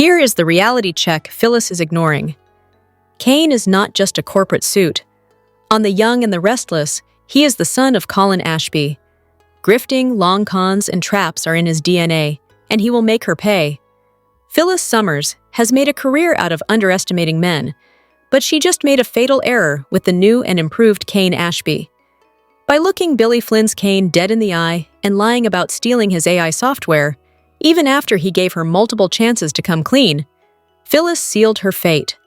Here is the reality check Phyllis is ignoring. Cain is not just a corporate suit. On The Young and the Restless, he is the son of Colin Ashby. Grifting, long cons, and traps are in his DNA, and he will make her pay. Phyllis Summers has made a career out of underestimating men, but she just made a fatal error with the new and improved Cain Ashby. By looking Billy Flynn's Cain dead in the eye and lying about stealing his AI software, even after he gave her multiple chances to come clean, Phyllis sealed her fate.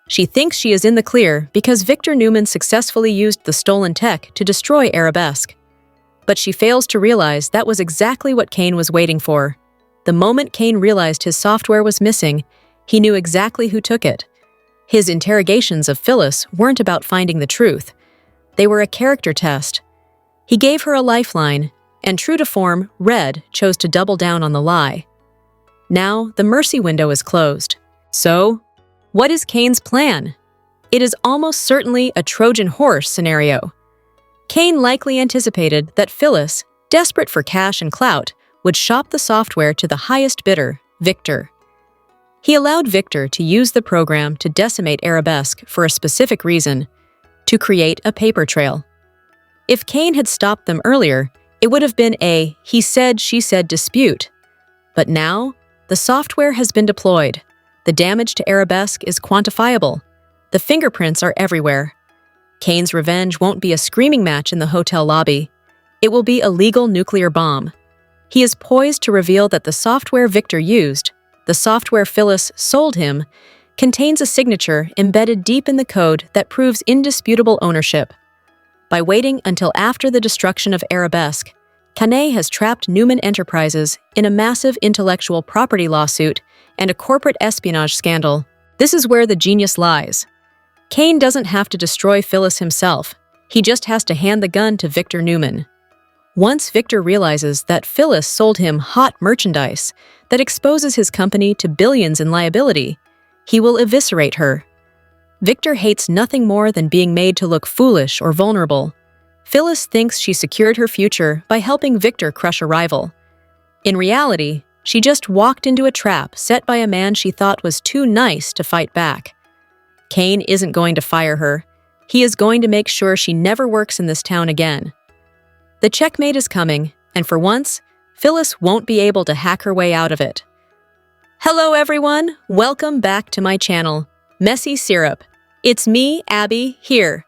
She thinks she is in the clear because Victor Newman successfully used the stolen tech to destroy Arabesque. But she fails to realize that was exactly what Cain was waiting for. The moment Cain realized his software was missing, he knew exactly who took it. His interrogations of Phyllis weren't about finding the truth. They were a character test. He gave her a lifeline, and true to form, Red chose to double down on the lie. Now, the mercy window is closed. So, what is Cain's plan? It is almost certainly a Trojan horse scenario. Cain likely anticipated that Phyllis, desperate for cash and clout, would shop the software to the highest bidder, Victor. He allowed Victor to use the program to decimate Arabesque for a specific reason, to create a paper trail. If Cain had stopped them earlier, it would have been a he said, she said dispute. But now, the software has been deployed. The damage to Arabesque is quantifiable. The fingerprints are everywhere. Cain's revenge won't be a screaming match in the hotel lobby. It will be a legal nuclear bomb. He is poised to reveal that the software Victor used, the software Phyllis sold him, contains a signature embedded deep in the code that proves indisputable ownership. By waiting until after the destruction of Arabesque, Cain has trapped Newman Enterprises in a massive intellectual property lawsuit and a corporate espionage scandal. This is where the genius lies. Cain doesn't have to destroy Phyllis himself. He just has to hand the gun to Victor Newman. Once Victor realizes that Phyllis sold him hot merchandise that exposes his company to billions in liability, he will eviscerate her. Victor hates nothing more than being made to look foolish or vulnerable. Phyllis thinks she secured her future by helping Victor crush a rival. In reality, she just walked into a trap set by a man she thought was too nice to fight back. Cain isn't going to fire her. He is going to make sure she never works in this town again. The checkmate is coming, and for once, Phyllis won't be able to hack her way out of it. Hello everyone, welcome back to my channel, Messy Syrup. It's me, Abby, here.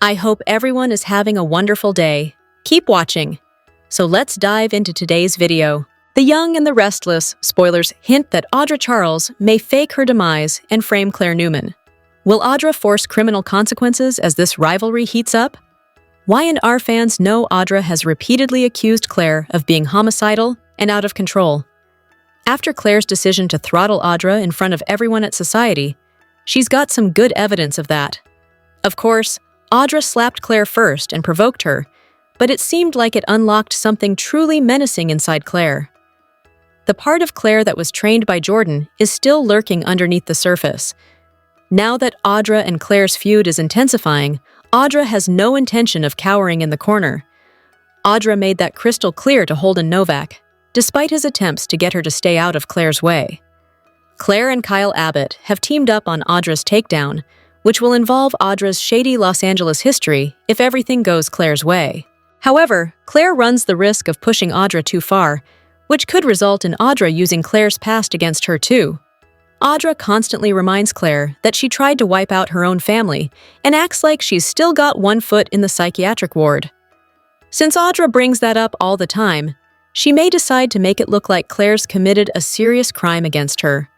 I hope everyone is having a wonderful day. Keep watching. So let's dive into today's video. The Young and the Restless spoilers hint that Audra Charles may fake her demise and frame Clare Newman. Will Audra force criminal consequences as this rivalry heats up? Y&R fans know Audra has repeatedly accused Clare of being homicidal and out of control. After Clare's decision to throttle Audra in front of everyone at Society, she's got some good evidence of that. Of course, Audra slapped Clare first and provoked her, but it seemed like it unlocked something truly menacing inside Clare. The part of Clare that was trained by Jordan is still lurking underneath the surface. Now that Audra and Clare's feud is intensifying, Audra has no intention of cowering in the corner. Audra made that crystal clear to Holden Novak, despite his attempts to get her to stay out of Clare's way. Clare and Kyle Abbott have teamed up on Audra's takedown, which will involve Audra's shady Los Angeles history if everything goes Clare's way. However, Clare runs the risk of pushing Audra too far, which could result in Audra using Clare's past against her too. Audra constantly reminds Clare that she tried to wipe out her own family and acts like she's still got one foot in the psychiatric ward. Since Audra brings that up all the time, she may decide to make it look like Clare's committed a serious crime against her.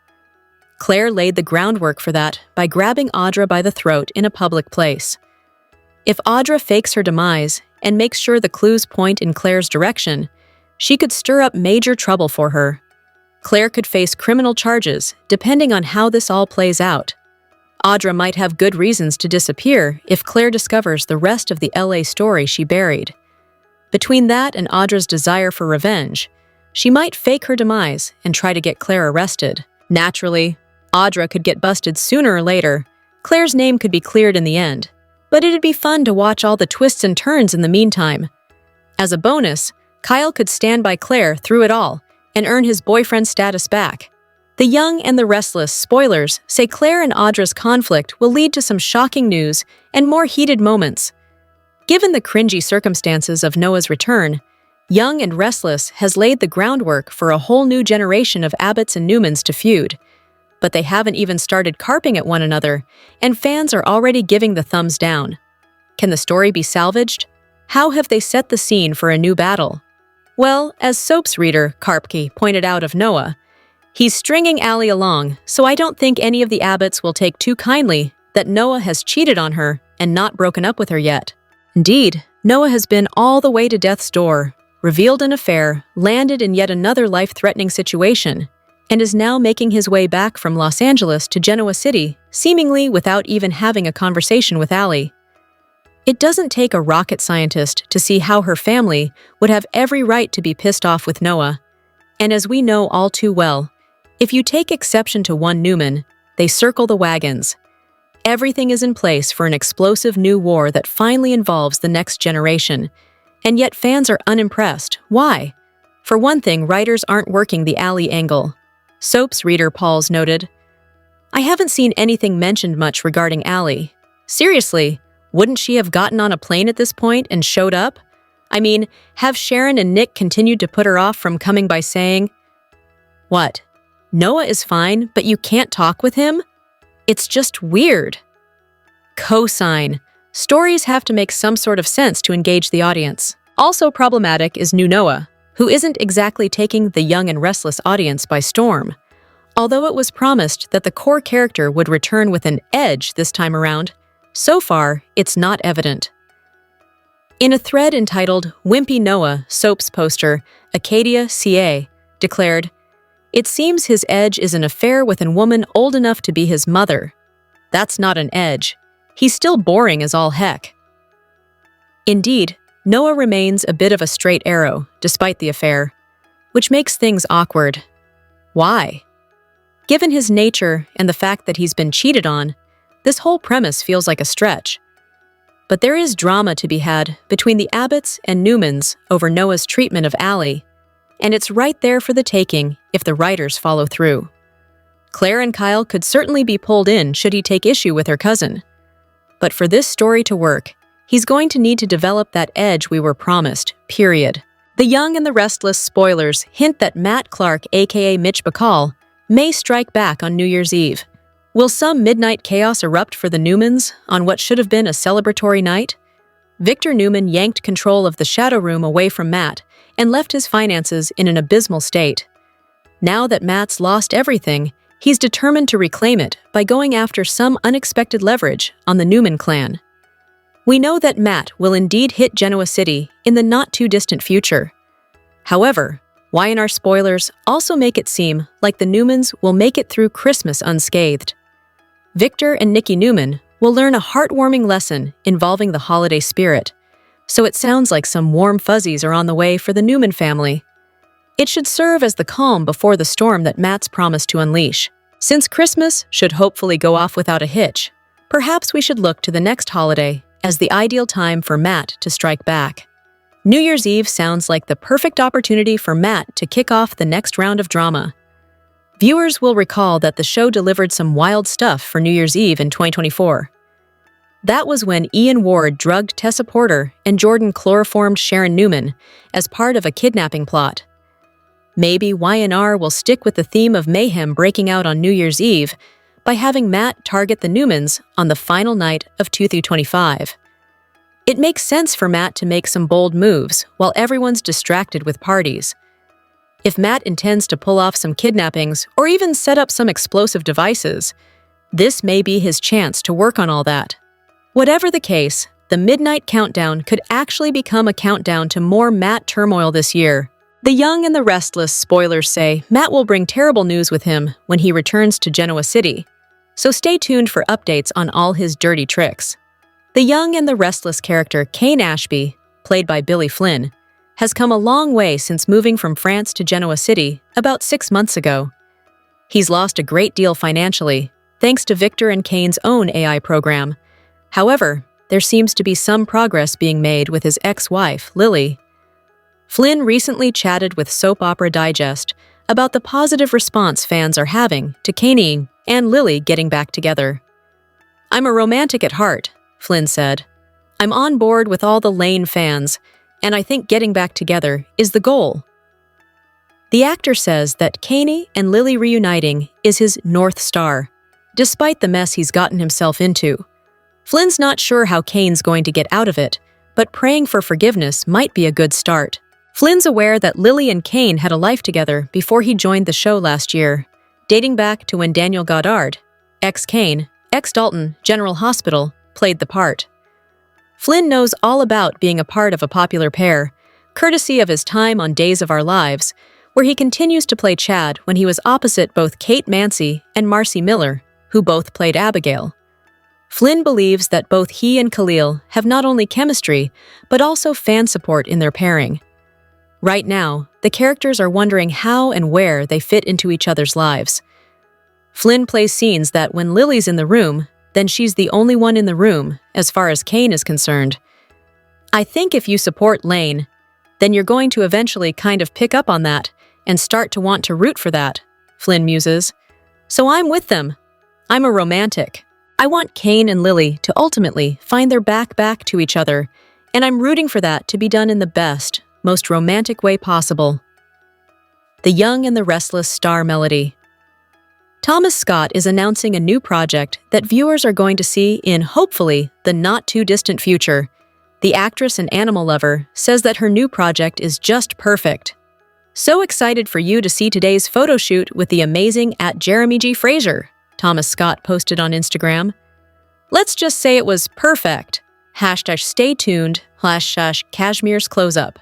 Clare laid the groundwork for that by grabbing Audra by the throat in a public place. If Audra fakes her demise and makes sure the clues point in Clare's direction, she could stir up major trouble for her. Clare could face criminal charges, depending on how this all plays out. Audra might have good reasons to disappear if Clare discovers the rest of the LA story she buried. Between that and Audra's desire for revenge, she might fake her demise and try to get Clare arrested. Naturally, Audra could get busted sooner or later. Clare's name could be cleared in the end, but it'd be fun to watch all the twists and turns in the meantime. As a bonus, Kyle could stand by Clare through it all and earn his boyfriend status back. The Young and the Restless spoilers say Claire and Audra's conflict will lead to some shocking news and more heated moments. Given the cringy circumstances of Noah's return, Young and Restless has laid the groundwork for a whole new generation of Abbotts and Newmans to feud. But they haven't even started carping at one another, and fans are already giving the thumbs down. Can the story be salvaged? How have they set the scene for a new battle? Well, as Soaps reader Karpke pointed out of Noah, he's stringing Allie along, so I don't think any of the Abbotts will take too kindly that Noah has cheated on her and not broken up with her yet. Indeed, Noah has been all the way to death's door, revealed an affair, landed in yet another life-threatening situation, and is now making his way back from Los Angeles to Genoa City, seemingly without even having a conversation with Allie. It doesn't take a rocket scientist to see how her family would have every right to be pissed off with Noah. And as we know all too well, if you take exception to one Newman, they circle the wagons. Everything is in place for an explosive new war that finally involves the next generation. And yet fans are unimpressed. Why? For one thing, writers aren't working the Allie angle. Soaps reader Pauls noted, "I haven't seen anything mentioned much regarding Allie. Seriously, wouldn't she have gotten on a plane at this point and showed up? I mean, have Sharon and Nick continued to put her off from coming by saying, 'What? Noah is fine, but you can't talk with him?' It's just weird." Cosign. Stories have to make some sort of sense to engage the audience. Also problematic is new Noah, who isn't exactly taking the Young and Restless audience by storm. Although it was promised that the core character would return with an edge this time around, so far it's not evident. In a thread entitled "Wimpy Noah," Soaps poster Acadia CA declared, "It seems his edge is an affair with a woman old enough to be his mother. That's not an edge. He's still boring as all heck." Indeed, Noah remains a bit of a straight arrow, despite the affair, which makes things awkward. Why? Given his nature and the fact that he's been cheated on, this whole premise feels like a stretch. But there is drama to be had between the Abbotts and Newmans over Noah's treatment of Allie, and it's right there for the taking if the writers follow through. Claire and Kyle could certainly be pulled in should he take issue with her cousin. But for this story to work, he's going to need to develop that edge we were promised, period. The Young and the Restless spoilers hint that Matt Clark, aka Mitch Bacall, may strike back on New Year's Eve. Will some midnight chaos erupt for the Newmans on what should have been a celebratory night? Victor Newman yanked control of the Shadow Room away from Matt and left his finances in an abysmal state. Now that Matt's lost everything, he's determined to reclaim it by going after some unexpected leverage on the Newman clan. We know that Matt will indeed hit Genoa City in the not-too-distant future. However, Y&R spoilers also make it seem like the Newmans will make it through Christmas unscathed. Victor and Nikki Newman will learn a heartwarming lesson involving the holiday spirit, so it sounds like some warm fuzzies are on the way for the Newman family. It should serve as the calm before the storm that Matt's promised to unleash. Since Christmas should hopefully go off without a hitch, perhaps we should look to the next holiday as the ideal time for Matt to strike back. New Year's Eve sounds like the perfect opportunity for Matt to kick off the next round of drama. Viewers will recall that the show delivered some wild stuff for New Year's Eve in 2024. That was when Ian Ward drugged Tessa Porter and Jordan chloroformed Sharon Newman as part of a kidnapping plot. Maybe Y&R will stick with the theme of mayhem breaking out on New Year's Eve by having Matt target the Newmans on the final night of 2025. It makes sense for Matt to make some bold moves while everyone's distracted with parties. If Matt intends to pull off some kidnappings or even set up some explosive devices, this may be his chance to work on all that. Whatever the case, the Midnight Countdown could actually become a countdown to more Matt turmoil this year. The Young and the Restless spoilers say Matt will bring terrible news with him when he returns to Genoa City, so stay tuned for updates on all his dirty tricks. The Young and the Restless character Cain Ashby, played by Billy Flynn, has come a long way since moving from France to Genoa City about 6 months ago. He's lost a great deal financially, thanks to Victor and Cain's own AI program. However, there seems to be some progress being made with his ex-wife, Lily. Flynn recently chatted with Soap Opera Digest about the positive response fans are having to Cain and Lily getting back together. "I'm a romantic at heart," Flynn said. "I'm on board with all the Lane fans, and I think getting back together is the goal." The actor says that Cain and Lily reuniting is his North Star, despite the mess he's gotten himself into. Flynn's not sure how Cain's going to get out of it, but praying for forgiveness might be a good start. Flynn's aware that Lily and Cain had a life together before he joined the show last year, dating back to when Daniel Goddard, ex-Cain, ex-Dalton General Hospital, played the part. Flynn knows all about being a part of a popular pair, courtesy of his time on Days of Our Lives, where he continues to play Chad when he was opposite both Kate Mansi and Marcy Miller, who both played Abigail. Flynn believes that both he and Khalil have not only chemistry, but also fan support in their pairing. Right now, the characters are wondering how and where they fit into each other's lives. Flynn plays scenes that when Lily's in the room, then she's the only one in the room, as far as Cain is concerned. "I think if you support Lane, then you're going to eventually kind of pick up on that and start to want to root for that," Flynn muses. "So I'm with them. I'm a romantic. I want Cain and Lily to ultimately find their back to each other, and I'm rooting for that to be done in the best, most romantic way possible." The Young and the Restless star melody. Thomas Scott is announcing a new project that viewers are going to see in, hopefully, the not-too-distant future. The actress and animal lover says that her new project is just perfect. "So excited for you to see today's photo shoot with the amazing @Jeremy G. Fraser," Thomas Scott posted on Instagram. "Let's just say it was perfect. #stay tuned #Cashmere's close-up."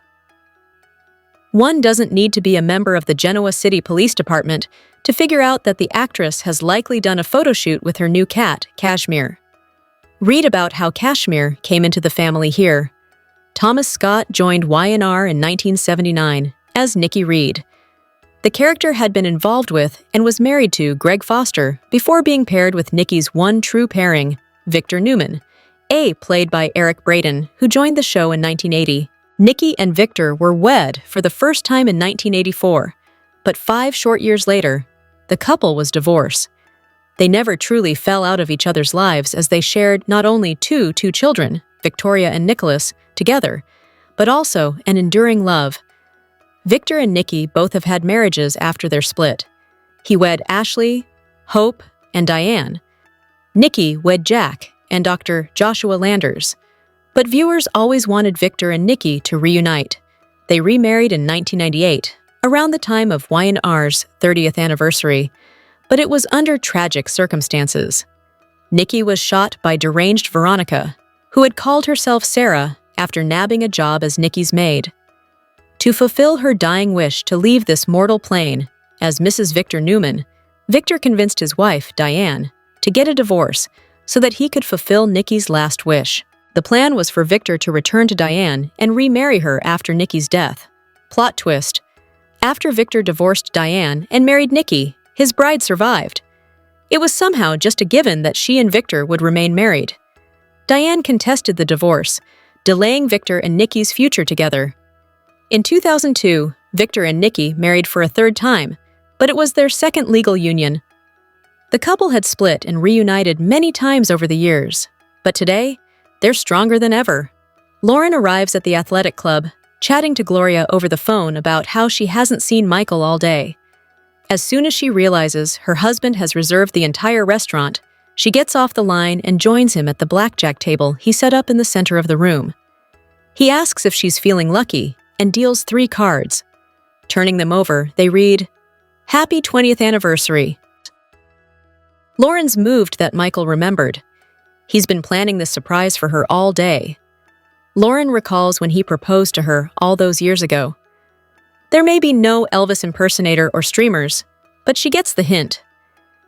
One doesn't need to be a member of the Genoa City Police Department to figure out that the actress has likely done a photo shoot with her new cat, Cashmere. Read about how Cashmere came into the family here. Thomas Scott joined Y&R in 1979 as Nikki Reed. The character had been involved with and was married to Greg Foster before being paired with Nikki's one true pairing, Victor Newman, played by Eric Braeden, who joined the show in 1980. Nikki and Victor were wed for the first time in 1984, but 5 short years later, the couple was divorced. They never truly fell out of each other's lives as they shared not only two children, Victoria and Nicholas, together, but also an enduring love. Victor and Nikki both have had marriages after their split. He wed Ashley, Hope, and Diane. Nikki wed Jack and Dr. Joshua Landers. But viewers always wanted Victor and Nikki to reunite. They remarried in 1998, around the time of Y&R's 30th anniversary, but it was under tragic circumstances. Nikki was shot by deranged Veronica, who had called herself Sarah after nabbing a job as Nikki's maid. To fulfill her dying wish to leave this mortal plane, as Mrs. Victor Newman, Victor convinced his wife, Diane, to get a divorce so that he could fulfill Nikki's last wish. The plan was for Victor to return to Diane and remarry her after Nikki's death. Plot twist. After Victor divorced Diane and married Nikki, his bride survived. It was somehow just a given that she and Victor would remain married. Diane contested the divorce, delaying Victor and Nikki's future together. In 2002, Victor and Nikki married for a third time, but it was their second legal union. The couple had split and reunited many times over the years, but today, they're stronger than ever. Lauren arrives at the athletic club, chatting to Gloria over the phone about how she hasn't seen Michael all day. As soon as she realizes her husband has reserved the entire restaurant, she gets off the line and joins him at the blackjack table he set up in the center of the room. He asks if she's feeling lucky and deals 3 cards. Turning them over, they read, "Happy 20th anniversary." Lauren's moved that Michael remembered. He's been planning this surprise for her all day. Lauren recalls when he proposed to her all those years ago. There may be no Elvis impersonator or streamers, but she gets the hint.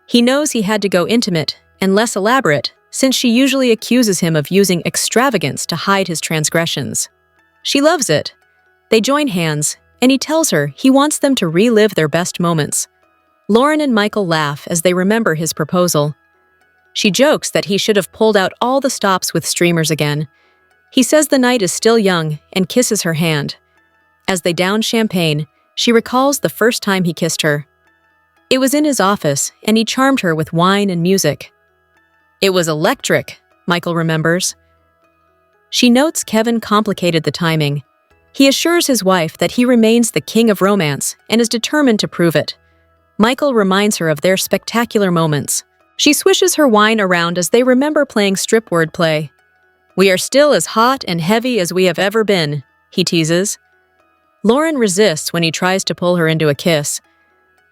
He knows he had to go intimate and less elaborate since she usually accuses him of using extravagance to hide his transgressions. She loves it. They join hands, and he tells her he wants them to relive their best moments. Lauren and Michael laugh as they remember his proposal. She jokes that he should have pulled out all the stops with streamers again. He says the night is still young and kisses her hand. As they down champagne, She recalls the first time he kissed her. It was in his office, and he charmed her with wine and music. It was electric, Michael remembers. She notes Kevin complicated the timing. He assures his wife that he remains the king of romance and is determined to prove it. Michael reminds her of their spectacular moments. She swishes her wine around as they remember playing strip wordplay. "We are still as hot and heavy as we have ever been," he teases. Lauren resists when he tries to pull her into a kiss.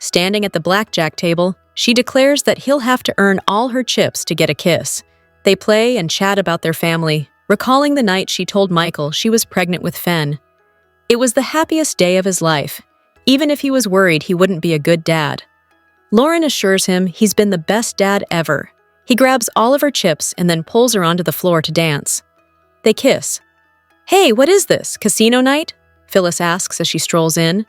Standing at the blackjack table, she declares that he'll have to earn all her chips to get a kiss. They play and chat about their family, recalling the night she told Michael she was pregnant with Fen. It was the happiest day of his life, even if he was worried he wouldn't be a good dad. Lauren assures him he's been the best dad ever. He grabs all of her chips and then pulls her onto the floor to dance. They kiss. "Hey, what is this, casino night?" Phyllis asks as she strolls in.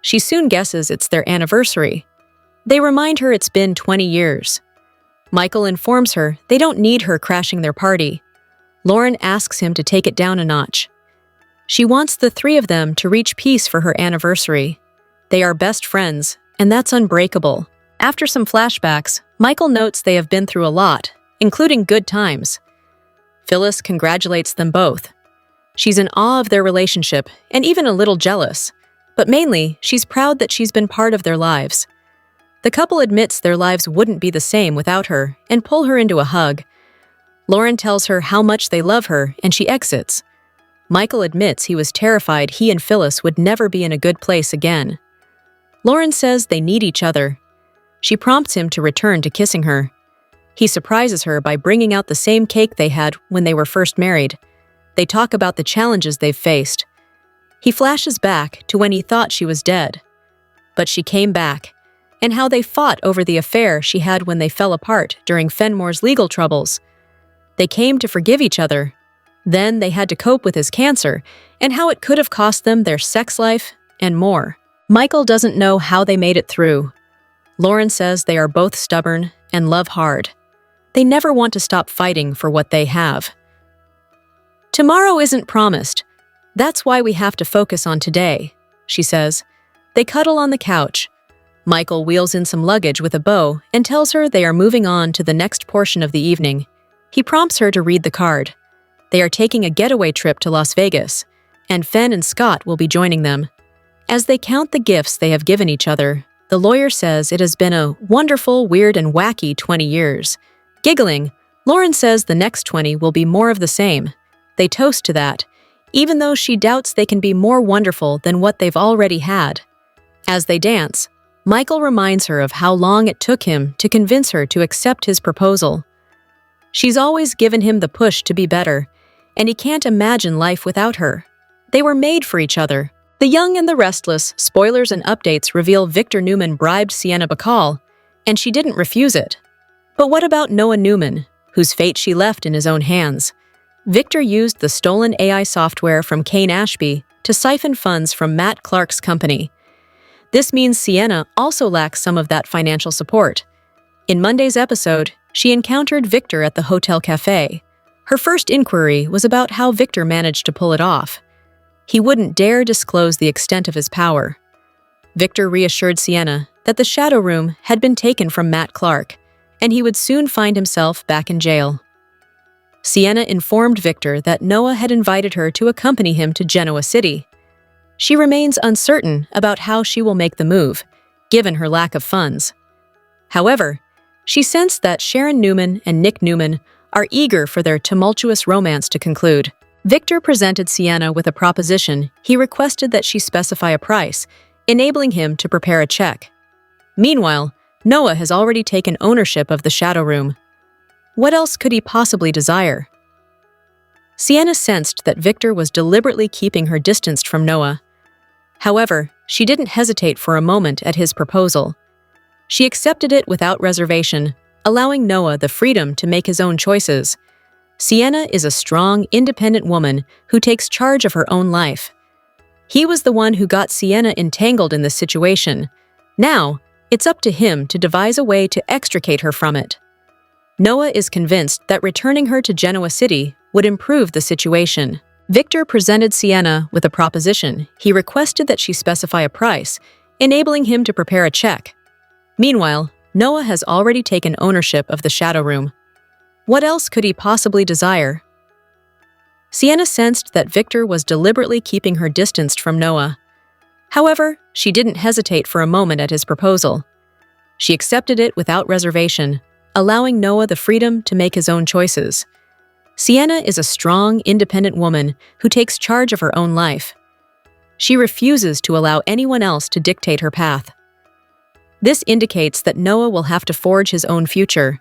She soon guesses it's their anniversary. They remind her it's been 20 years. Michael informs her they don't need her crashing their party. Lauren asks him to take it down a notch. She wants the three of them to reach peace for her anniversary. They are best friends, and that's unbreakable. After some flashbacks, Michael notes they have been through a lot, including good times. Phyllis congratulates them both. She's in awe of their relationship and even a little jealous, but mainly she's proud that she's been part of their lives. The couple admits their lives wouldn't be the same without her and pull her into a hug. Lauren tells her how much they love her and she exits. Michael admits he was terrified he and Phyllis would never be in a good place again. Lauren says they need each other. She prompts him to return to kissing her. He surprises her by bringing out the same cake they had when they were first married. They talk about the challenges they've faced. He flashes back to when he thought she was dead. But she came back, and how they fought over the affair she had when they fell apart during Fenmore's legal troubles. They came to forgive each other. Then they had to cope with his cancer, and how it could have cost them their sex life and more. Michael doesn't know how they made it through. Lauren says they are both stubborn and love hard. They never want to stop fighting for what they have. "Tomorrow isn't promised. That's why we have to focus on today," she says. They cuddle on the couch. Michael wheels in some luggage with a bow and tells her they are moving on to the next portion of the evening. He prompts her to read the card. They are taking a getaway trip to Las Vegas, and Fen and Scott will be joining them. As they count the gifts they have given each other, the lawyer says it has been a wonderful, weird, and wacky 20 years. Giggling, Lauren says the next 20 will be more of the same. They toast to that, even though she doubts they can be more wonderful than what they've already had. As they dance, Michael reminds her of how long it took him to convince her to accept his proposal. She's always given him the push to be better, and he can't imagine life without her. They were made for each other. The Young and the Restless spoilers and updates reveal Victor Newman bribed Sienna Bacall, and she didn't refuse it. But what about Noah Newman, whose fate she left in his own hands? Victor used the stolen AI software from Cain Ashby to siphon funds from Matt Clark's company. This means Sienna also lacks some of that financial support. In Monday's episode, she encountered Victor at the hotel cafe. Her first inquiry was about how Victor managed to pull it off. He wouldn't dare disclose the extent of his power. Victor reassured Sienna that the shadow room had been taken from Matt Clark, and he would soon find himself back in jail. Sienna informed Victor that Noah had invited her to accompany him to Genoa City. She remains uncertain about how she will make the move, given her lack of funds. However, she sensed that Sharon Newman and Nick Newman are eager for their tumultuous romance to conclude. Victor presented Sienna with a proposition. He requested that she specify a price, enabling him to prepare a check. Meanwhile, Noah has already taken ownership of the shadow room. What else could he possibly desire? Sienna sensed that Victor was deliberately keeping her distanced from Noah. However, she didn't hesitate for a moment at his proposal. She accepted it without reservation, allowing Noah the freedom to make his own choices. Sienna is a strong, independent woman who takes charge of her own life. He was the one who got Sienna entangled in this situation. Now, it's up to him to devise a way to extricate her from it. Noah is convinced that returning her to Genoa City would improve the situation. Victor presented Sienna with a proposition. He requested that she specify a price, enabling him to prepare a check. Meanwhile, Noah has already taken ownership of the Shadow Room. What else could he possibly desire? Sienna sensed that Victor was deliberately keeping her distanced from Noah. However, she didn't hesitate for a moment at his proposal. She accepted it without reservation, allowing Noah the freedom to make his own choices. Sienna is a strong, independent woman who takes charge of her own life. She refuses to allow anyone else to dictate her path. This indicates that Noah will have to forge his own future.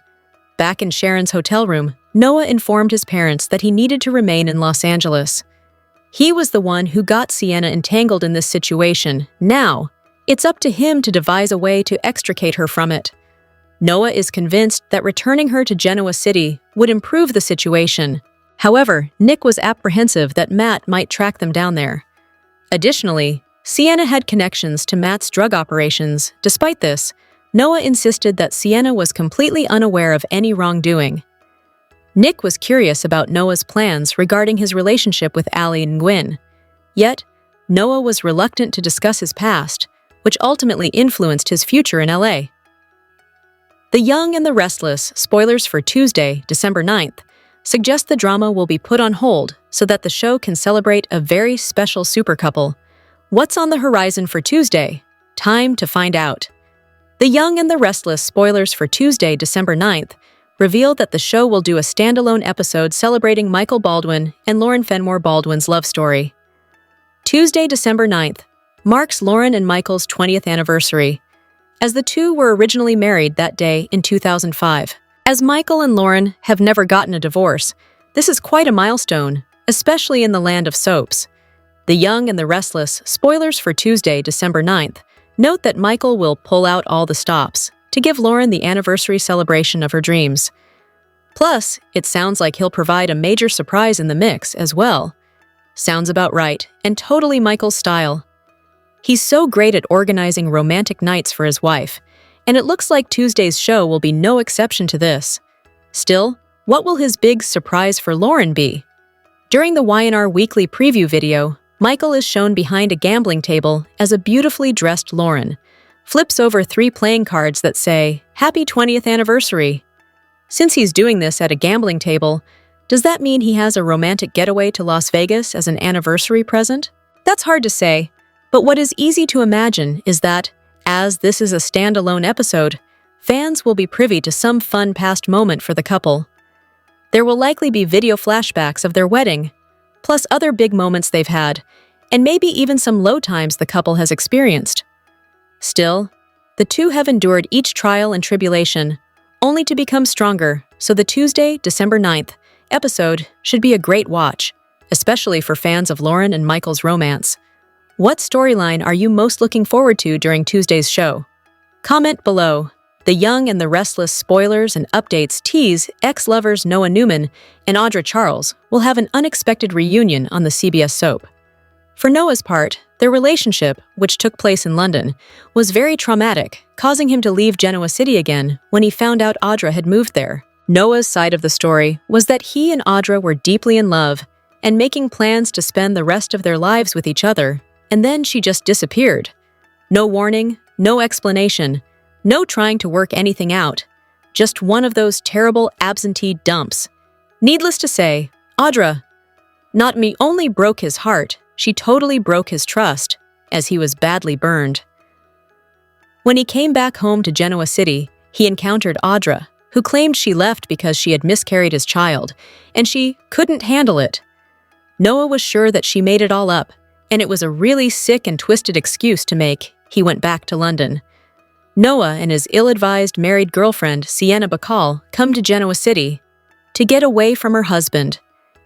Back in Sharon's hotel room, Noah informed his parents that he needed to remain in Los Angeles. He was the one who got Sienna entangled in this situation. Now, it's up to him to devise a way to extricate her from it. Noah is convinced that returning her to Genoa City would improve the situation. However, Nick was apprehensive that Matt might track them down there. Additionally, Sienna had connections to Matt's drug operations. Despite this, Noah insisted that Sienna was completely unaware of any wrongdoing. Nick was curious about Noah's plans regarding his relationship with Allie and Gwen. Yet, Noah was reluctant to discuss his past, which ultimately influenced his future in LA. The Young and the Restless, spoilers for Tuesday, December 9th, suggest the drama will be put on hold so that the show can celebrate a very special super couple. What's on the horizon for Tuesday? Time to find out. The Young and the Restless, spoilers for Tuesday, December 9th, reveal that the show will do a standalone episode celebrating Michael Baldwin and Lauren Fenmore Baldwin's love story. Tuesday, December 9th, marks Lauren and Michael's 20th anniversary, as the two were originally married that day in 2005. As Michael and Lauren have never gotten a divorce, this is quite a milestone, especially in the land of soaps. The Young and the Restless, spoilers for Tuesday, December 9th, note that Michael will pull out all the stops to give Lauren the anniversary celebration of her dreams. Plus, it sounds like he'll provide a major surprise in the mix as well. Sounds about right, and totally Michael's style. He's so great at organizing romantic nights for his wife, and it looks like Tuesday's show will be no exception to this. Still, what will his big surprise for Lauren be? During the Y&R Weekly preview video, Michael is shown behind a gambling table as a beautifully dressed Lauren flips over 3 playing cards that say, "Happy 20th Anniversary." Since he's doing this at a gambling table, does that mean he has a romantic getaway to Las Vegas as an anniversary present? That's hard to say, but what is easy to imagine is that, as this is a standalone episode, fans will be privy to some fun past moment for the couple. There will likely be video flashbacks of their wedding, plus other big moments they've had, and maybe even some low times the couple has experienced. Still, the two have endured each trial and tribulation, only to become stronger, so the Tuesday, December 9th, episode should be a great watch, especially for fans of Lauren and Michael's romance. What storyline are you most looking forward to during Tuesday's show? Comment below. The Young and the Restless, spoilers and updates tease ex-lovers Noah Newman and Audra Charles will have an unexpected reunion on the CBS soap. For Noah's part, their relationship, which took place in London, was very traumatic, causing him to leave Genoa City again when he found out Audra had moved there. Noah's side of the story was that he and Audra were deeply in love and making plans to spend the rest of their lives with each other, and then she just disappeared. No warning, no explanation, no trying to work anything out. Just one of those terrible absentee dumps. Needless to say, Audra not only broke his heart, she totally broke his trust, as he was badly burned. When he came back home to Genoa City, he encountered Audra, who claimed she left because she had miscarried his child, and she couldn't handle it. Noah was sure that she made it all up, and it was a really sick and twisted excuse to make. He went back to London. Noah and his ill-advised married girlfriend, Sienna Bacall, come to Genoa City to get away from her husband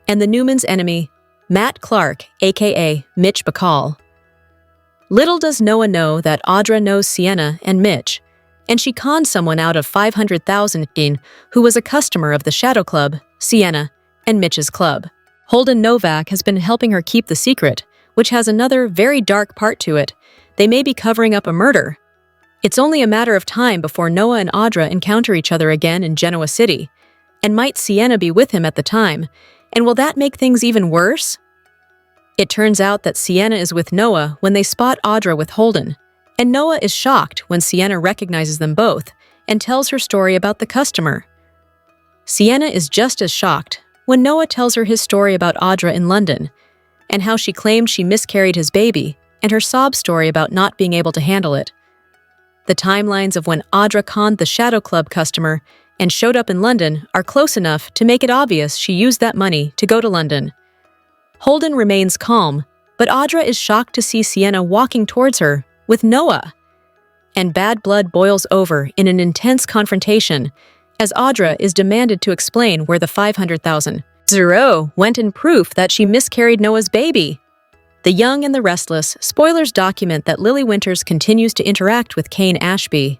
and the Newman's enemy, Matt Clark, aka Mitch Bacall. Little does Noah know that Audra knows Sienna and Mitch, and she conned someone out of $500,000 who was a customer of the Shadow Club, Sienna, and Mitch's club. Holden Novak has been helping her keep the secret, which has another very dark part to it. They may be covering up a murder. It's only a matter of time before Noah and Audra encounter each other again in Genoa City. And might Sienna be with him at the time? And will that make things even worse? It turns out that Sienna is with Noah when they spot Audra with Holden, and Noah is shocked when Sienna recognizes them both and tells her story about the customer. Sienna is just as shocked when Noah tells her his story about Audra in London and how she claimed she miscarried his baby and her sob story about not being able to handle it. The timelines of when Audra conned the Shadow Club customer and showed up in London are close enough to make it obvious she used that money to go to London. Holden remains calm, but Audra is shocked to see Sienna walking towards her with Noah. And bad blood boils over in an intense confrontation as Audra is demanded to explain where the $500,000 went in proof that she miscarried Noah's baby. The Young and the Restless spoilers document that Lily Winters continues to interact with Cain Ashby.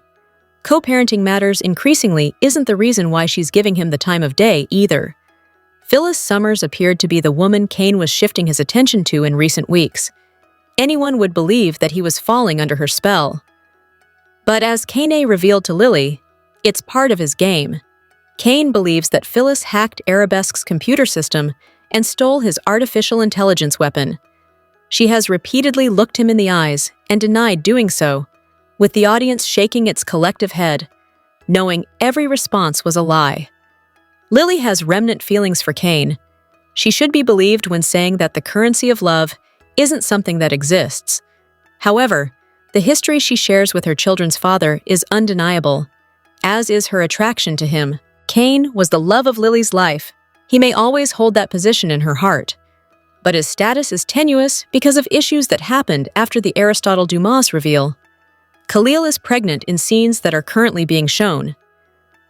Co-parenting matters increasingly isn't the reason why she's giving him the time of day either. Phyllis Summers appeared to be the woman Cain was shifting his attention to in recent weeks. Anyone would believe that he was falling under her spell. But as Cain revealed to Lily, it's part of his game. Cain believes that Phyllis hacked Arabesque's computer system and stole his artificial intelligence weapon. She has repeatedly looked him in the eyes and denied doing so, with the audience shaking its collective head, knowing every response was a lie. Lily has remnant feelings for Cain. She should be believed when saying that the currency of love isn't something that exists. However, the history she shares with her children's father is undeniable, as is her attraction to him. Cain was the love of Lily's life. He may always hold that position in her heart. But his status is tenuous because of issues that happened after the Aristotle Dumas reveal. Khalil is pregnant in scenes that are currently being shown.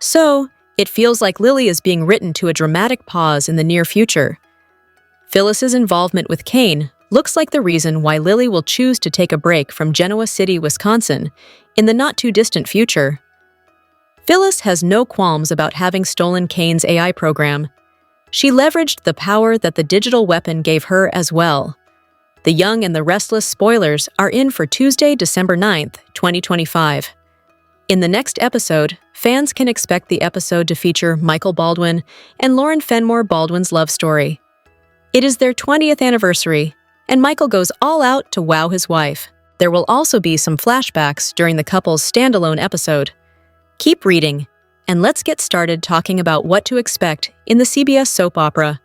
So, it feels like Lily is being written to a dramatic pause in the near future. Phyllis's involvement with Cain looks like the reason why Lily will choose to take a break from Genoa City, Wisconsin, in the not-too-distant future. Phyllis has no qualms about having stolen Cain's AI program. She leveraged the power that the digital weapon gave her as well. The Young and the Restless spoilers are in for Tuesday, December 9th, 2025. In the next episode, fans can expect the episode to feature Michael Baldwin and Lauren Fenmore Baldwin's love story. It is their 20th anniversary, and Michael goes all out to wow his wife. There will also be some flashbacks during the couple's standalone episode. Keep reading, and let's get started talking about what to expect in the CBS soap opera.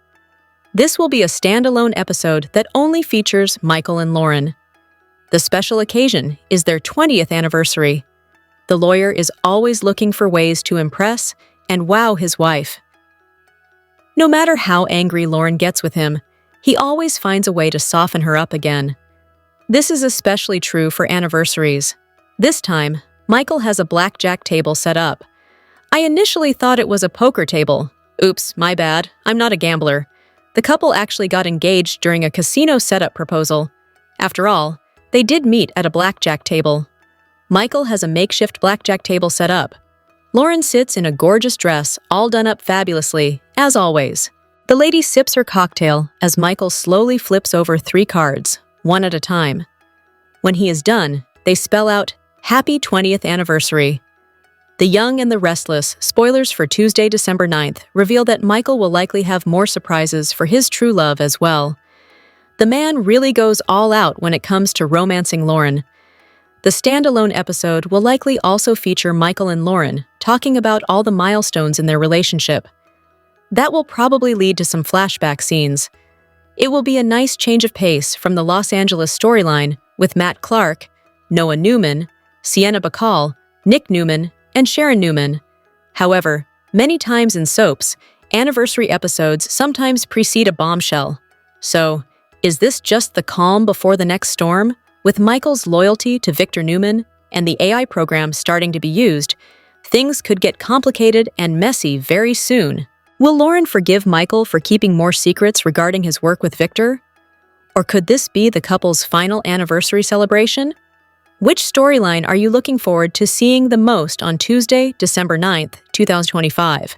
This will be a standalone episode that only features Michael and Lauren. The special occasion is their 20th anniversary. The lawyer is always looking for ways to impress and wow his wife. No matter how angry Lauren gets with him, he always finds a way to soften her up again. This is especially true for anniversaries. This time, Michael has a blackjack table set up. I initially thought it was a poker table. Oops, my bad, I'm not a gambler. The couple actually got engaged during a casino setup proposal. After all, they did meet at a blackjack table. Michael has a makeshift blackjack table set up. Lauren sits in a gorgeous dress, all done up fabulously, as always. The lady sips her cocktail as Michael slowly flips over 3 cards, one at a time. When he is done, they spell out, "Happy 20th Anniversary." The Young and the Restless spoilers for Tuesday, December 9th reveal that Michael will likely have more surprises for his true love as well. The man really goes all out when it comes to romancing Lauren. The standalone episode will likely also feature Michael and Lauren talking about all the milestones in their relationship. That will probably lead to some flashback scenes. It will be a nice change of pace from the Los Angeles storyline with Matt Clark, Noah Newman, Sienna Bacall, Nick Newman, and Sharon Newman. However, many times in soaps, anniversary episodes sometimes precede a bombshell. So, is this just the calm before the next storm? With Michael's loyalty to Victor Newman and the AI program starting to be used, things could get complicated and messy very soon. Will Lauren forgive Michael for keeping more secrets regarding his work with Victor? Or could this be the couple's final anniversary celebration? Which storyline are you looking forward to seeing the most on Tuesday, December 9th, 2025?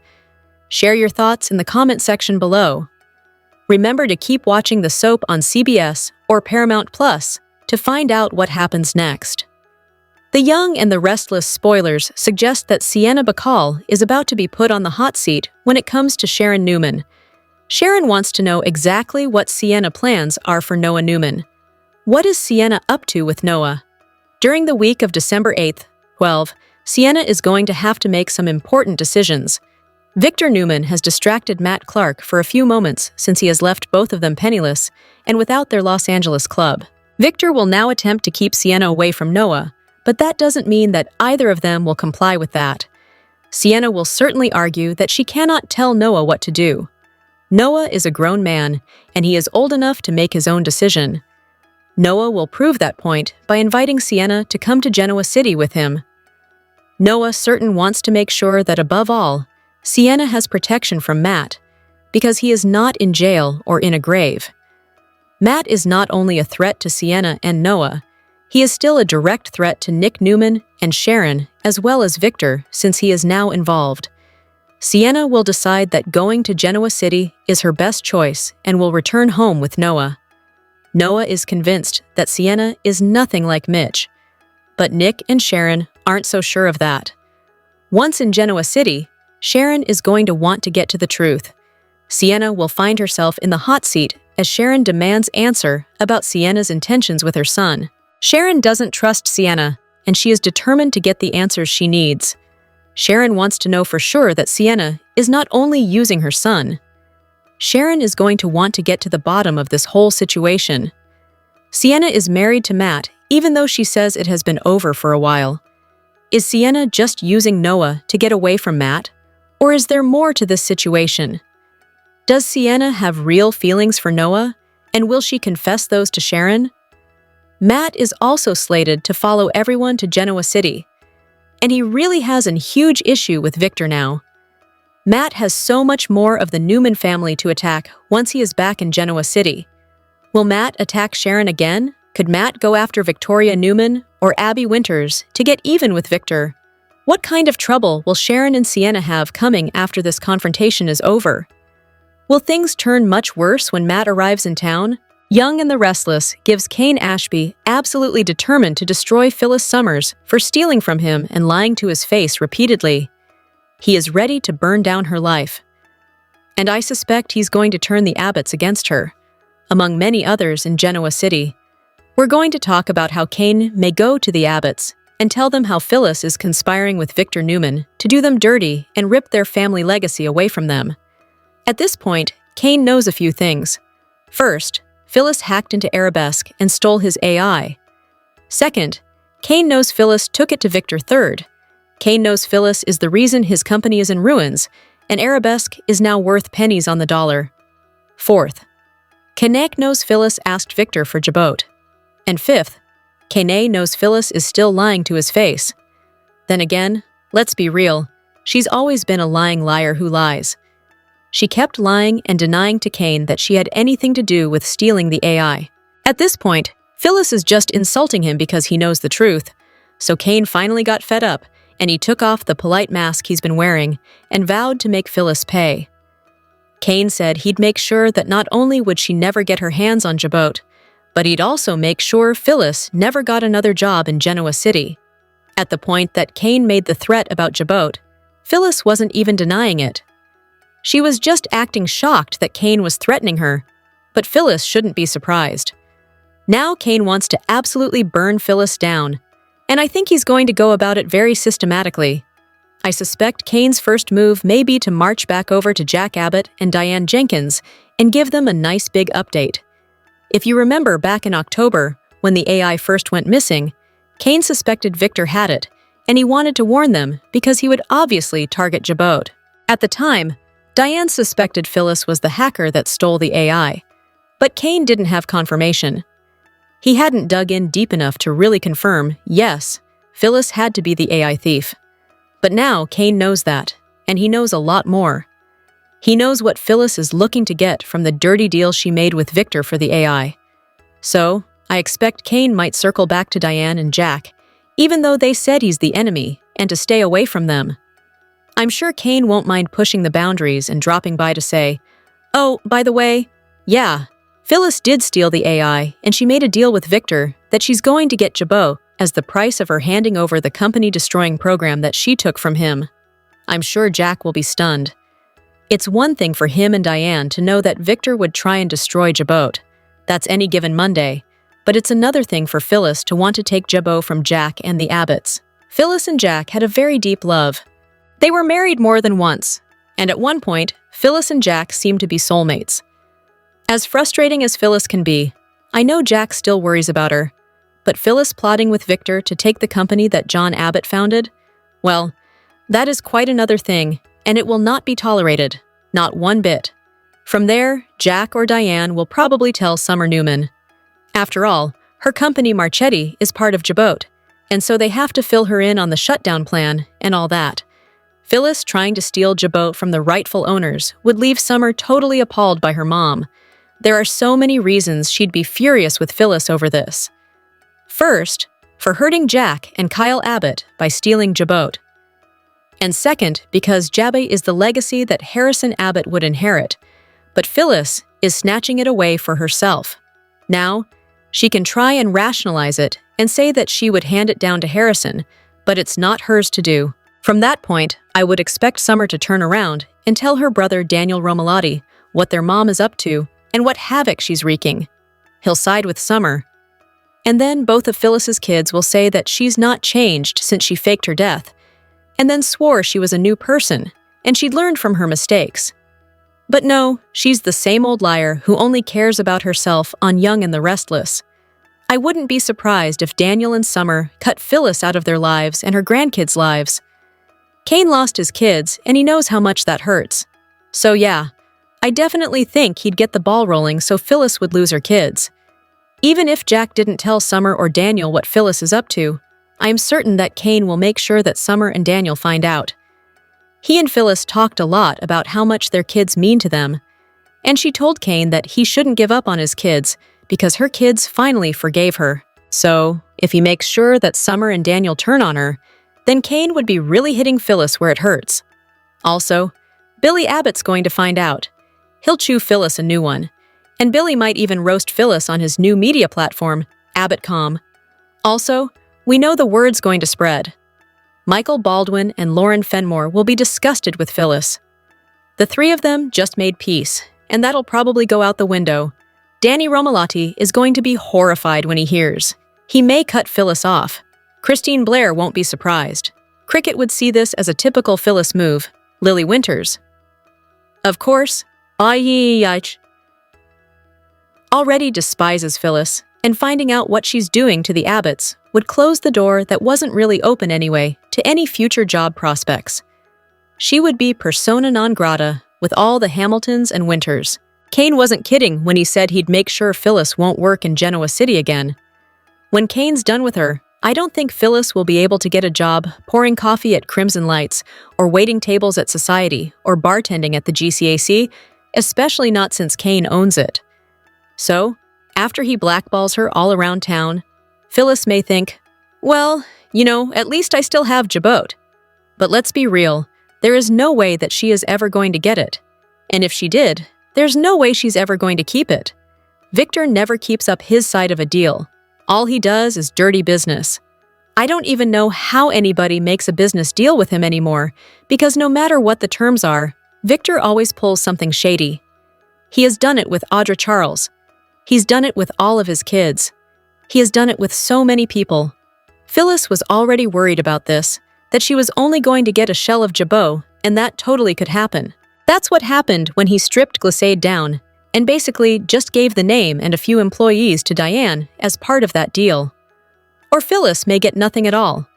Share your thoughts in the comment section below. Remember to keep watching the soap on CBS or Paramount Plus to find out what happens next. The Young and the Restless spoilers suggest that Sienna Bacall is about to be put on the hot seat when it comes to Sharon Newman. Sharon wants to know exactly what Sienna plans are for Noah Newman. What is Sienna up to with Noah? During the week of December 8th, 12, Sienna is going to have to make some important decisions. Victor Newman has distracted Matt Clark for a few moments since he has left both of them penniless and without their Los Angeles club. Victor will now attempt to keep Sienna away from Noah, but that doesn't mean that either of them will comply with that. Sienna will certainly argue that she cannot tell Noah what to do. Noah is a grown man, and he is old enough to make his own decision. Noah will prove that point by inviting Sienna to come to Genoa City with him. Noah certain wants to make sure that above all, Sienna has protection from Matt, because he is not in jail or in a grave. Matt is not only a threat to Sienna and Noah, he is still a direct threat to Nick Newman and Sharon, as well as Victor, since he is now involved. Sienna will decide that going to Genoa City is her best choice and will return home with Noah. Noah is convinced that Sienna is nothing like Mitch, but Nick and Sharon aren't so sure of that. Once in Genoa City, Sharon is going to want to get to the truth. Sienna will find herself in the hot seat as Sharon demands answer about Sienna's intentions with her son. Sharon doesn't trust Sienna, and she is determined to get the answers she needs. Sharon wants to know for sure that Sienna is not only using her son. Sharon is going to want to get to the bottom of this whole situation. Sienna is married to Matt, even though she says it has been over for a while. Is Sienna just using Noah to get away from Matt? Or is there more to this situation? Does Sienna have real feelings for Noah, and will she confess those to Sharon? Matt is also slated to follow everyone to Genoa City, and he really has a huge issue with Victor now. Matt has so much more of the Newman family to attack once he is back in Genoa City. Will Matt attack Sharon again? Could Matt go after Victoria Newman or Abby Winters to get even with Victor? What kind of trouble will Sharon and Sienna have coming after this confrontation is over? Will things turn much worse when Matt arrives in town? Young and the Restless gives Cain Ashby absolutely determined to destroy Phyllis Summers for stealing from him and lying to his face repeatedly. He is ready to burn down her life. And I suspect he's going to turn the Abbotts against her, among many others in Genoa City. We're going to talk about how Cain may go to the Abbotts and tell them how Phyllis is conspiring with Victor Newman to do them dirty and rip their family legacy away from them. At this point, Cain knows a few things. First, Phyllis hacked into Arabesque and stole his AI. Second, Cain knows Phyllis took it to Victor. Third, Cain knows Phyllis is the reason his company is in ruins, and Arabesque is now worth pennies on the dollar. Fourth, Cain knows Phyllis asked Victor for Jabot. And fifth, Cain knows Phyllis is still lying to his face. Then again, let's be real, she's always been a lying liar who lies. She kept lying and denying to Cain that she had anything to do with stealing the AI. At this point, Phyllis is just insulting him because he knows the truth. So Cain finally got fed up, and he took off the polite mask he's been wearing and vowed to make Phyllis pay. Cain said he'd make sure that not only would she never get her hands on Jabot, but he'd also make sure Phyllis never got another job in Genoa City. At the point that Cain made the threat about Jabot, Phyllis wasn't even denying it. She was just acting shocked that Cain was threatening her, but Phyllis shouldn't be surprised. Now Cain wants to absolutely burn Phyllis down, and I think he's going to go about it very systematically. I suspect Cain's first move may be to march back over to Jack Abbott and Diane Jenkins and give them a nice big update. If you remember back in October, when the AI first went missing, Cain suspected Victor had it, and he wanted to warn them because he would obviously target Jabot. At the time, Diane suspected Phyllis was the hacker that stole the AI, but Cain didn't have confirmation. He hadn't dug in deep enough to really confirm, yes, Phyllis had to be the AI thief. But now Cain knows that, and he knows a lot more. He knows what Phyllis is looking to get from the dirty deal she made with Victor for the AI. So, I expect Cain might circle back to Diane and Jack, even though they said he's the enemy, and to stay away from them. I'm sure Cain won't mind pushing the boundaries and dropping by to say, "Oh, by the way, yeah, Phyllis did steal the AI, and she made a deal with Victor that she's going to get Jabot as the price of her handing over the company-destroying program that she took from him." I'm sure Jack will be stunned. It's one thing for him and Diane to know that Victor would try and destroy Jabot. That's any given Monday. But it's another thing for Phyllis to want to take Jabot from Jack and the Abbotts. Phyllis and Jack had a very deep love. They were married more than once, and at one point, Phyllis and Jack seemed to be soulmates. As frustrating as Phyllis can be, I know Jack still worries about her, but Phyllis plotting with Victor to take the company that John Abbott founded? Well, that is quite another thing, and it will not be tolerated, not one bit. From there, Jack or Diane will probably tell Summer Newman. After all, her company Marchetti is part of Jabot, and so they have to fill her in on the shutdown plan and all that. Phyllis trying to steal Jabot from the rightful owners would leave Summer totally appalled by her mom. There are so many reasons she'd be furious with Phyllis over this. First, for hurting Jack and Kyle Abbott by stealing Jabot. And second, because Jabba is the legacy that Harrison Abbott would inherit, but Phyllis is snatching it away for herself. Now, she can try and rationalize it and say that she would hand it down to Harrison, but it's not hers to do. From that point, I would expect Summer to turn around and tell her brother Daniel Romalotti what their mom is up to and what havoc she's wreaking. He'll side with Summer. And then both of Phyllis's kids will say that she's not changed since she faked her death, and then swore she was a new person and she'd learned from her mistakes. But no, she's the same old liar who only cares about herself on Young and the Restless. I wouldn't be surprised if Daniel and Summer cut Phyllis out of their lives and her grandkids' lives. Cain lost his kids, and he knows how much that hurts. So yeah, I definitely think he'd get the ball rolling so Phyllis would lose her kids. Even if Jack didn't tell Summer or Daniel what Phyllis is up to, I'm certain that Cain will make sure that Summer and Daniel find out. He and Phyllis talked a lot about how much their kids mean to them, and she told Cain that he shouldn't give up on his kids because her kids finally forgave her. So, if he makes sure that Summer and Daniel turn on her, then Cain would be really hitting Phyllis where it hurts. Also, Billy Abbott's going to find out. He'll chew Phyllis a new one, and Billy might even roast Phyllis on his new media platform, AbbottCom. Also, we know the word's going to spread. Michael Baldwin and Lauren Fenmore will be disgusted with Phyllis. The three of them just made peace, and that'll probably go out the window. Danny Romalotti is going to be horrified when he hears. He may cut Phyllis off. Christine Blair won't be surprised. Cricket would see this as a typical Phyllis move. Lily Winters, of course, already despises Phyllis, and finding out what she's doing to the Abbotts would close the door that wasn't really open anyway to any future job prospects. She would be persona non grata with all the Hamiltons and Winters. Cain wasn't kidding when he said he'd make sure Phyllis won't work in Genoa City again. When Cain's done with her, I don't think Phyllis will be able to get a job pouring coffee at Crimson Lights or waiting tables at Society or bartending at the GCAC, especially not since Cain owns it. So, after he blackballs her all around town, Phyllis may think, well, at least I still have Jabot. But let's be real, there is no way that she is ever going to get it. And if she did, there's no way she's ever going to keep it. Victor never keeps up his side of a deal. All he does is dirty business. I don't even know how anybody makes a business deal with him anymore, because no matter what the terms are, Victor always pulls something shady. He has done it with Audra Charles. He's done it with all of his kids. He has done it with so many people. Phyllis was already worried about this, that she was only going to get a shell of Jabot, and that totally could happen. That's what happened when he stripped Glissade down, and basically just gave the name and a few employees to Diane as part of that deal. Or Phyllis may get nothing at all.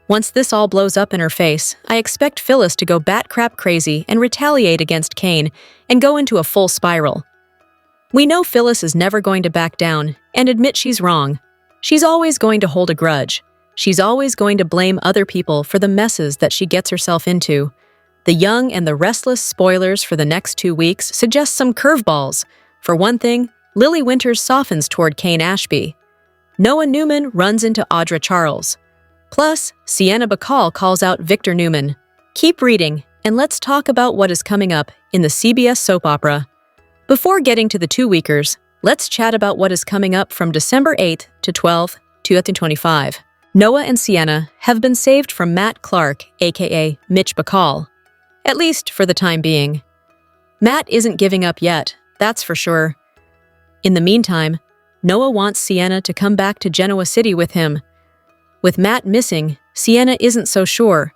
Once this all blows up in her face, I expect Phyllis to go bat-crap crazy and retaliate against Cain and go into a full spiral. We know Phyllis is never going to back down and admit she's wrong. She's always going to hold a grudge. She's always going to blame other people for the messes that she gets herself into. The Young and the Restless spoilers for the next 2 weeks suggest some curveballs. For one thing, Lily Winters softens toward Cain Ashby. Noah Newman runs into Audra Charles. Plus, Sienna Bacall calls out Victor Newman. Keep reading, and let's talk about what is coming up in the CBS soap opera. Before getting to the 2-weekers, let's chat about what is coming up from December 8th to 12th, 2025. Noah and Sienna have been saved from Matt Clark, aka Mitch Bacall. At least for the time being. Matt isn't giving up yet, that's for sure. In the meantime, Noah wants Sienna to come back to Genoa City with him. With Matt missing, Sienna isn't so sure.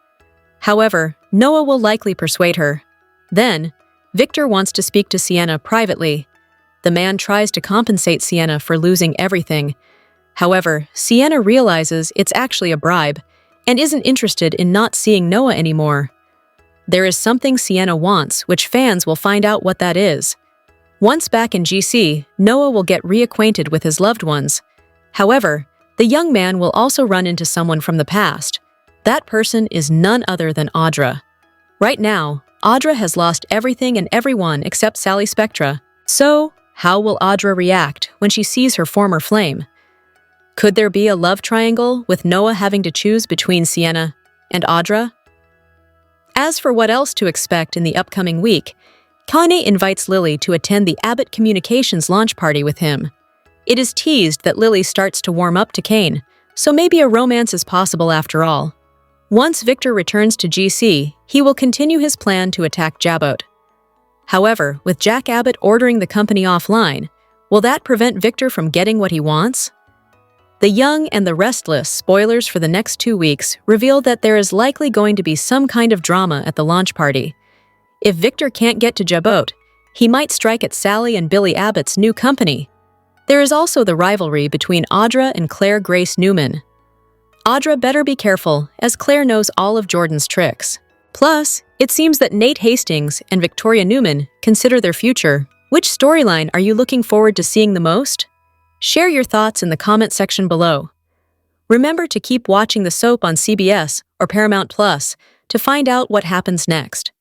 However, Noah will likely persuade her. Then, Victor wants to speak to Sienna privately. The man tries to compensate Sienna for losing everything. However, Sienna realizes it's actually a bribe and isn't interested in not seeing Noah anymore. There is something Sienna wants, which fans will find out what that is. Once back in GC, Noah will get reacquainted with his loved ones. However, the young man will also run into someone from the past. That person is none other than Audra. Right now, Audra has lost everything and everyone except Sally Spectra. So, how will Audra react when she sees her former flame? Could there be a love triangle with Noah having to choose between Sienna and Audra? As for what else to expect in the upcoming week, Cain invites Lily to attend the Abbott Communications launch party with him. It is teased that Lily starts to warm up to Cain, so maybe a romance is possible after all. Once Victor returns to GC, he will continue his plan to attack Jabot. However, with Jack Abbott ordering the company offline, will that prevent Victor from getting what he wants? The Young and the Restless spoilers for the next 2 weeks reveal that there is likely going to be some kind of drama at the launch party. If Victor can't get to Jabot, he might strike at Sally and Billy Abbott's new company. There is also the rivalry between Audra and Claire Grace Newman. Audra better be careful, as Claire knows all of Jordan's tricks. Plus, it seems that Nate Hastings and Victoria Newman consider their future. Which storyline are you looking forward to seeing the most? Share your thoughts in the comment section below. Remember to keep watching the soap on CBS or Paramount Plus to find out what happens next.